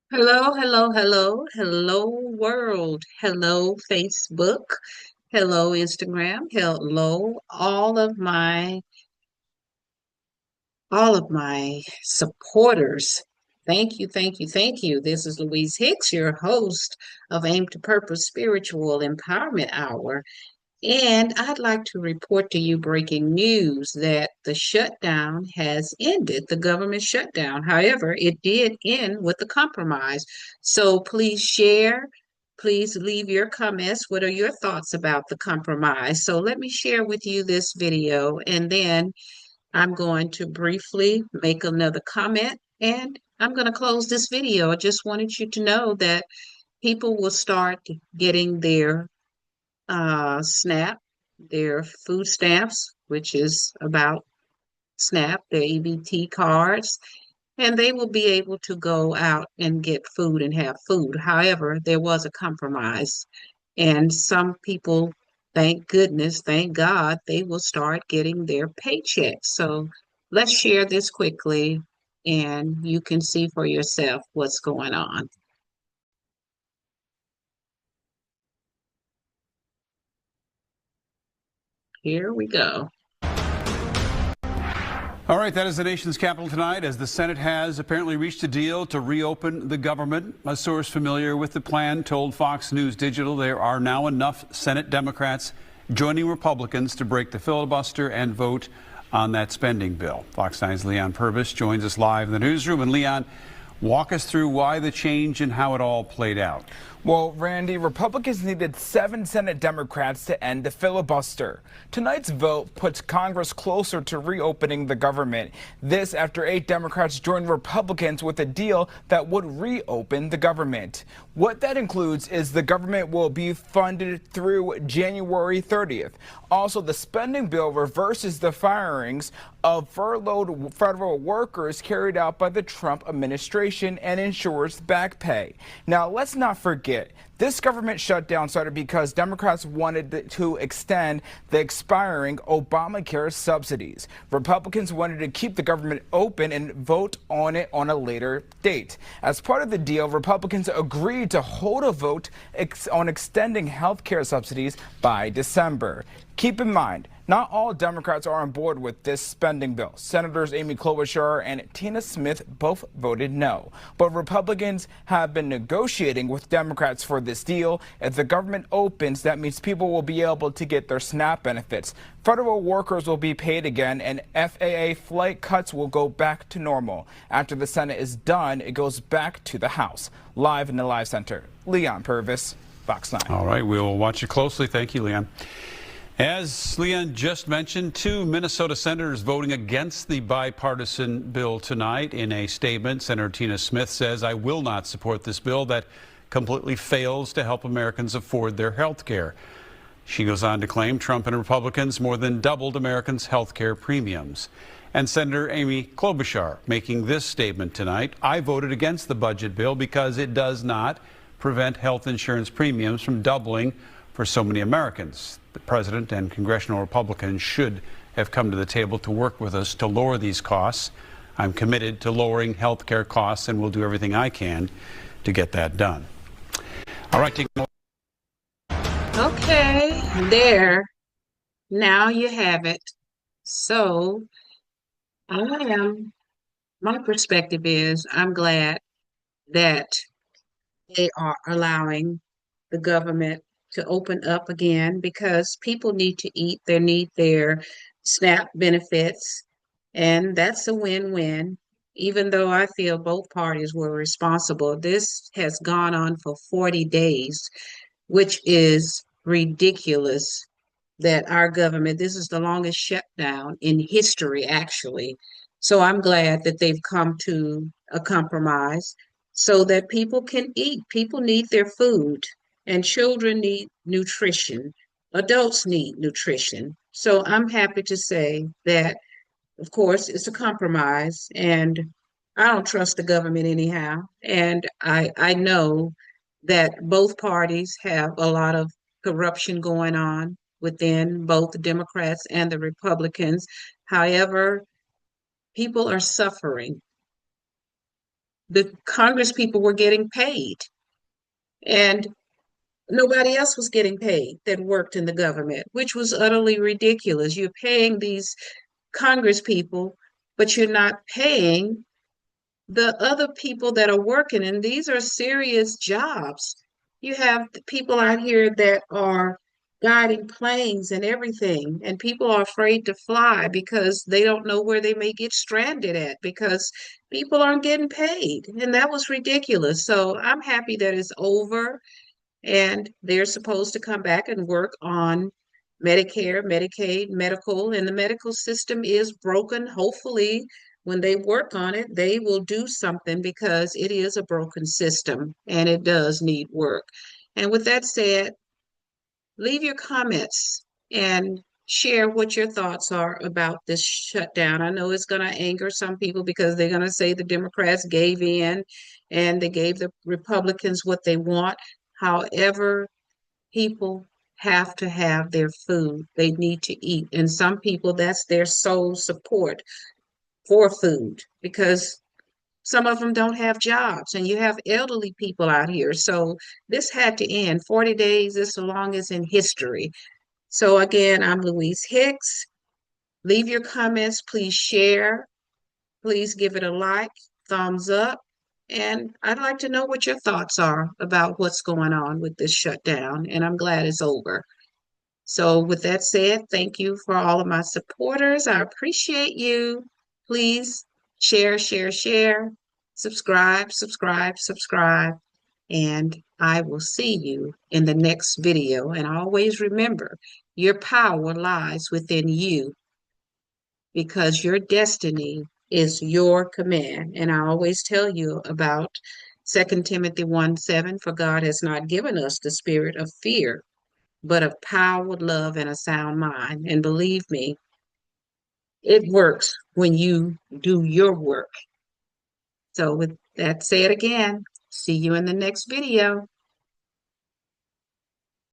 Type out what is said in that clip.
Hello, hello, hello, hello world. Hello Facebook. Hello Instagram. Hello all of my supporters. Thank you, thank you, thank you. This is Louise Hicks, your host of Aim to Purpose Spiritual Empowerment Hour. And I'd like to report to you breaking news that the shutdown has ended, the government shutdown. However, it did end with a compromise. So please share. Please leave your comments. What are your thoughts about the compromise? So let me share with you this video, and then I'm going to briefly make another comment, and I'm going to close this video. I just wanted you to know that people will start getting their SNAP, their food stamps, which is about SNAP, their EBT cards, and they will be able to go out and get food and have food. However, there was a compromise, and some people, thank goodness, thank God, they will start getting their paychecks. So let's share this quickly, and you can see for yourself what's going on. Here we go. All right, that is the nation's capital tonight as the Senate has apparently reached a deal to reopen the government. A source familiar with the plan told Fox News Digital there are now enough Senate Democrats joining Republicans to break the filibuster and vote on that spending bill. Fox 9's Leon Purvis joins us live in the newsroom. And Leon, walk us through why the change and how it all played out. Well, Randy, Republicans needed 7 Senate Democrats to end the filibuster. Tonight's vote puts Congress closer to reopening the government. This after 8 Democrats joined Republicans with a deal that would reopen the government. What that includes is the government will be funded through January 30th. Also, the spending bill reverses the firings of furloughed federal workers carried out by the Trump administration and ensures back pay. Now, let's not forget, this government shutdown started because Democrats wanted to extend the expiring Obamacare subsidies. Republicans wanted to keep the government open and vote on it on a later date. As part of the deal, Republicans agreed to hold a vote on extending health care subsidies by December. Keep in mind, not all Democrats are on board with this spending bill. Senators Amy Klobuchar and Tina Smith both voted no. But Republicans have been negotiating with Democrats for this deal. If the government opens, that means people will be able to get their SNAP benefits. Federal workers will be paid again, and FAA flight cuts will go back to normal. After the Senate is done, it goes back to the House. Live in the Live Center, Leon Purvis, Fox 9. All right, we'll watch it closely. Thank you, Leon. As Leon just mentioned, 2 Minnesota senators voting against the bipartisan bill tonight. In a statement, Senator Tina Smith says, "I will not support this bill that completely fails to help Americans afford their health care." She goes on to claim Trump and Republicans more than doubled Americans' health care premiums. And Senator Amy Klobuchar making this statement tonight, "I voted against the budget bill because it does not prevent health insurance premiums from doubling for so many Americans. The president and congressional Republicans should have come to the table to work with us to lower these costs. I'm committed to lowering health care costs and will do everything I can to get that done." All right. Okay, there. Now you have it. So I my perspective is I'm glad that they are allowing the government to open up again because people need to eat, they need their SNAP benefits, and that's a win-win. Even though I feel both parties were responsible, this has gone on for 40 days, which is ridiculous that our government, this is the longest shutdown in history, actually. So I'm glad that they've come to a compromise so that people can eat. People need their food, and children need nutrition. Adults need nutrition. So I'm happy to say that, of course, it's a compromise, and I don't trust the government anyhow. And I know that both parties have a lot of corruption going on within both the Democrats and the Republicans. However, people are suffering. the Congress people were getting paid, and nobody else was getting paid that worked in the government, which was utterly ridiculous. You're paying these Congress people, but you're not paying the other people that are working, and these are serious jobs. You have people out here that are guiding planes and everything, and people are afraid to fly because they don't know where they may get stranded at because people aren't getting paid. And that was ridiculous. So I'm happy that it's over and they're supposed to come back and work on Medicare, Medicaid, medical, and the medical system is broken. Hopefully, when they work on it, they will do something because it is a broken system and it does need work. And with that said, leave your comments and share what your thoughts are about this shutdown. I know it's going to anger some people because they're going to say the Democrats gave in and they gave the Republicans what they want. However, people have to have their food. They need to eat. And some people, that's their sole support for food because some of them don't have jobs and you have elderly people out here. So this had to end. 40 days is the longest in history. So again, I'm Louise Hicks. Leave your comments. Please share. Please give it a like, thumbs up. And I'd like to know what your thoughts are about what's going on with this shutdown. And I'm glad it's over. So, with that said, thank you for all of my supporters. I appreciate you. Please share, share, share, subscribe, subscribe, subscribe, and I will see you in the next video. And always remember, your power lies within you because your destiny is your command. And I always tell you about 2 Timothy 1:7, for God has not given us the spirit of fear, but of power, love, and a sound mind. And believe me, it works when you do your work. So with that said again, see you in the next video.